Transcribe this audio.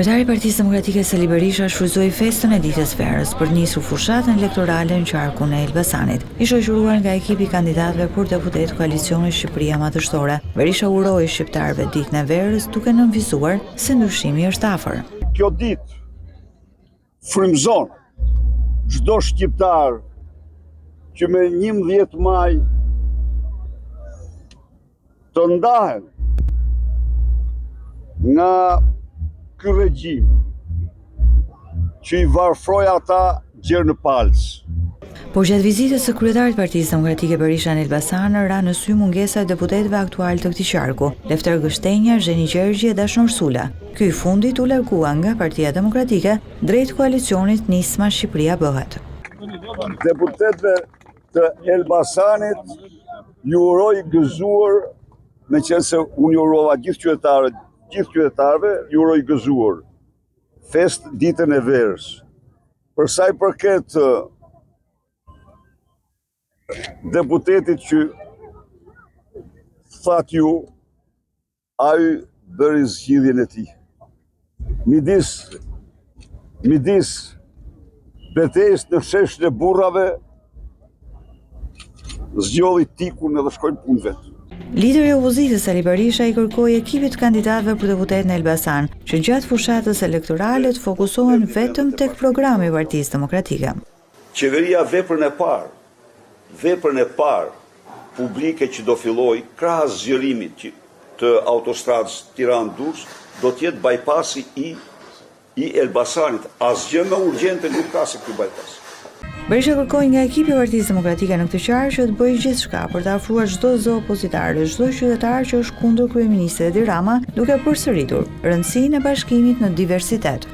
Kryetari i Partisë Demokratike Sali Berisha shfrytzoi festën e ditës verës për të nisur fushatën elektorale në qarkun e Elbasanit. I shoqëruar nga ekipi i kandidatëve për deputet koalicioni Shqipëria Madhështore, Berisha uroi shqiptarëve ditën e verës duke nënvizuar se ndryshimi është afër. Kjo ditë frymëzon çdo shqiptar që me 11 maj të ndahen nga ky regjim që i varfroi ata gjerë në palës. Por gjatë vizitës së kryetarit të Partisë Demokratike Berisha në Elbasan ra në sy mungesa e deputetëve aktual të këtij qarku, Lefter Gështenja, Zheni Gjergji e Dashnor Sula. Ky i fundit u largua nga Partia Demokratike drejt koalicionit Nisma Shqipëria Bëhet. Deputetëve të Elbasanit ju uroj gëzuar, meqense unë ju urova gjithë qytetarëve ju uroj gëzuar fest ditën e verës. Për sa i përket deputetit që that ju, ai bëri zgjidhjen e tij. Midis betejës në fsheshën e burrave, zgjodhi tikun edhe shkojnë punë vetë. Lideri i opozitës Sali Berisha i kërkoi ekipit kandidatëve për deputet në Elbasan që gjatë fushatës elektorale të fokusohen vetëm tek programi i Partisë Demokratike. Qeveria veprën e parë publike që do filloj krahas zgjerimit të autostradës Tiranë-Durrës do të jetë bypassi i Elbasanit. Asgjë më urgjente nuk ka se ky bypass. Berisha kërkoi nga ekipi i Partisë Demokratike në këtë qark që të bëjë gjithçka për të afruar çdo zë opozitar dhe çdo qytetar që është kundër kryeministit Edi Rama, duke përsëritur rëndësinë e bashkimit në diversitet.